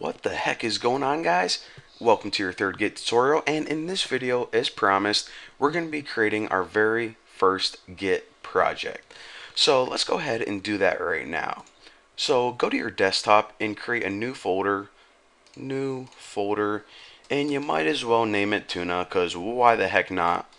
What the heck is going on, guys? Welcome to your third Git tutorial, and in this video, as promised, we're going to be creating our very first Git project. So let's go ahead and do that right now. So go to your desktop and create a new folder, and you might as well name it Tuna, because why the heck not?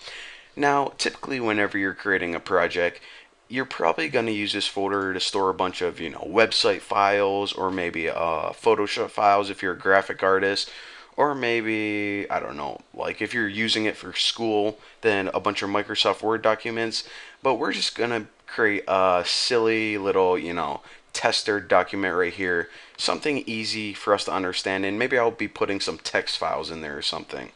Now, typically whenever you're creating a project, you're probably going to use this folder to store a bunch of, website files, or maybe Photoshop files if you're a graphic artist, or maybe, I don't know, like if you're using it for school, then a bunch of Microsoft Word documents. But we're just going to create a silly little, tester document right here, something easy for us to understand, and maybe I'll be putting some text files in there or something.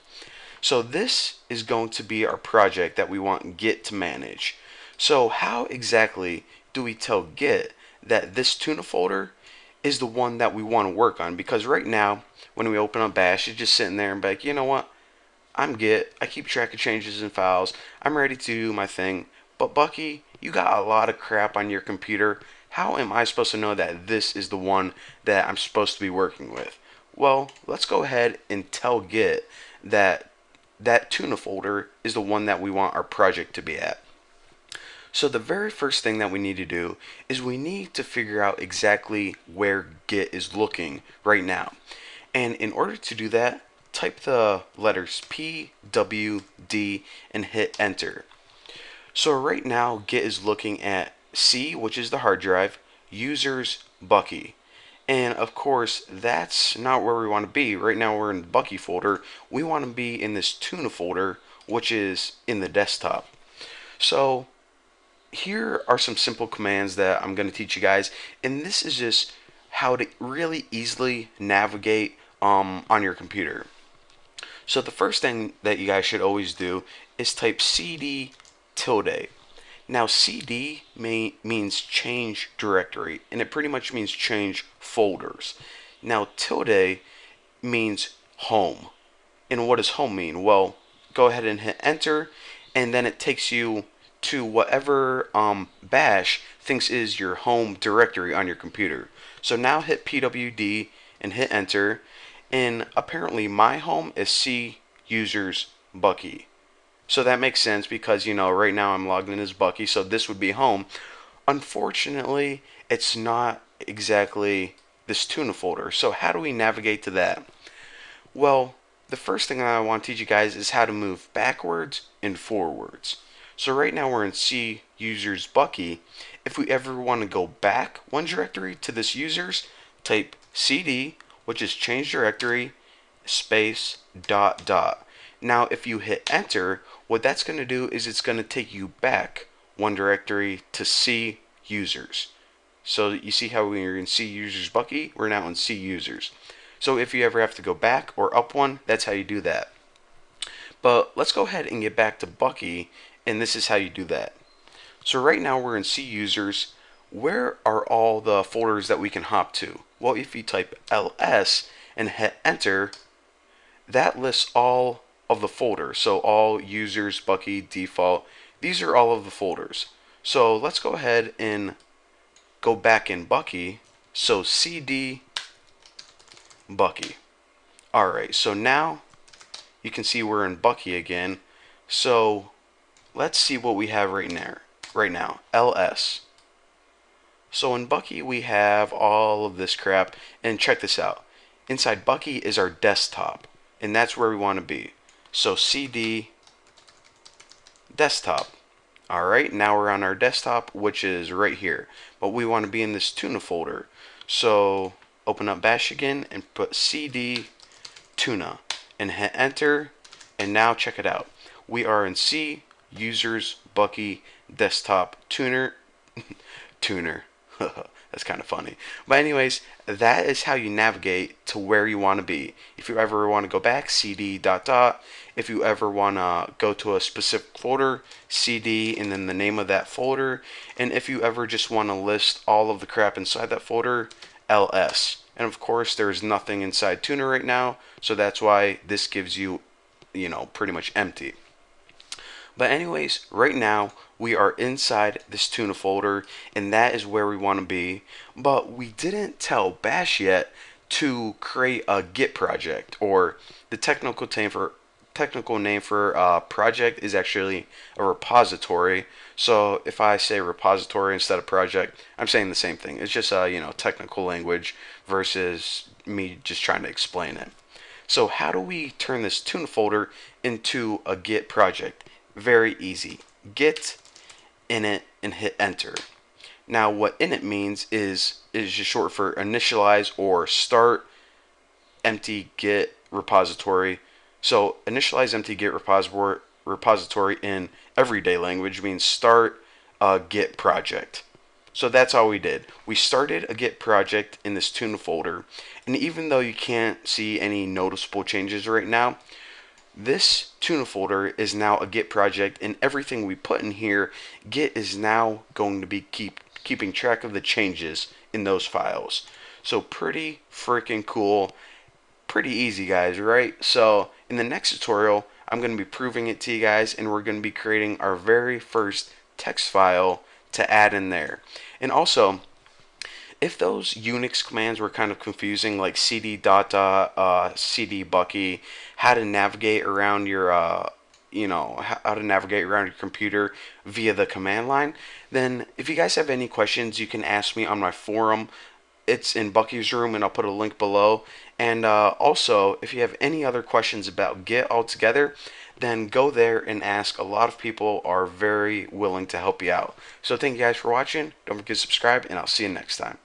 So this is going to be our project that we want Git to manage. So how exactly do we tell Git that this tuna folder is the one that we want to work on? Because right now, when we open up Bash, it's just sitting there and be like, you know what? I'm Git. I keep track of changes in files. I'm ready to do my thing. But Bucky, you got a lot of crap on your computer. How am I supposed to know that this is the one that I'm supposed to be working with? Well, let's go ahead and tell Git that tuna folder is the one that we want our project to be at. So the very first thing that we need to do is we need to figure out exactly where Git is looking right now. And in order to do that, type the letters P, W, D, and hit enter. So right now, Git is looking at C, which is the hard drive, users, Bucky. And of course, that's not where we want to be. Right now we're in the Bucky folder. We want to be in this tuna folder, which is in the desktop. So here are some simple commands that I'm going to teach you guys. And this is just how to really easily navigate on your computer. So the first thing that you guys should always do is type cd tilde. Now CD means change directory, and it pretty much means change folders. Now tilde means home. And what does home mean? Well, go ahead and hit enter, and then it takes you to whatever Bash thinks is your home directory on your computer. So now hit PWD and hit enter, and apparently my home is C users Bucky. So that makes sense because, right now I'm logged in as Bucky, so this would be home. Unfortunately, it's not exactly this tuna folder. So how do we navigate to that? Well, the first thing I want to teach you guys is how to move backwards and forwards. So right now we're in C users Bucky. If we ever want to go back one directory to this users, type cd, which is change directory, space, dot, dot. Now if you hit enter, what that's going to do is it's going to take you back one directory to C users. So you see how we're in C users Bucky, we're now in C users. So if you ever have to go back or up one, that's how you do that. But let's go ahead and get back to Bucky, and this is how you do that. So right now we're in C users. Where are all the folders that we can hop to? Well, if you type ls and hit enter, that lists all of the folders. So all users, Bucky, default, these are all of the folders. So let's go ahead and go back in Bucky. So cd Bucky. Alright, so now you can see we're in Bucky again. So let's see what we have right now. ls. So in Bucky we have all of this crap, and check this out. Inside Bucky is our desktop, and that's where we want to be. So cd desktop. Alright, now we're on our desktop, which is right here. But we want to be in this tuna folder. So open up Bash again and put cd tuna and hit enter, and now check it out. We are in C users Bucky desktop tuner. That's kind of funny. But anyways, that is how you navigate to where you want to be. If you ever want to go back, cd dot dot. If you ever want to go to a specific folder, cd and then the name of that folder. And if you ever just want to list all of the crap inside that folder, ls. And of course, there's nothing inside Tuna right now, so that's why this gives you, pretty much empty. But anyways, right now we are inside this tuna folder, and that is where we want to be. But we didn't tell Bash yet to create a Git project, or the technical name for project is actually a repository. So if I say repository instead of project, I'm saying the same thing. It's just technical language versus me just trying to explain it. So how do we turn this tuna folder into a Git project? Very easy. Git init and hit enter. Now what init means is just short for initialize or start empty Git repository. So initialize empty Git repository in everyday language means start a Git project. So that's all we did. We started a Git project in this tuna folder, and even though you can't see any noticeable changes right now, this tuna folder is now a Git project, and everything we put in here, Git is now going to be keeping track of the changes in those files. So pretty freaking cool. Pretty easy, guys, right? So in the next tutorial, I'm going to be proving it to you guys, and we're going to be creating our very first text file to add in there. And also, if those Unix commands were kind of confusing, like cd dot cd bucky, how to navigate around your how to navigate around your computer via the command line, then if you guys have any questions, you can ask me on my forum. It's in Bucky's room, and I'll put a link below. And also, if you have any other questions about Git altogether, then go there and ask. A lot of people are very willing to help you out. So thank you guys for watching. Don't forget to subscribe, and I'll see you next time.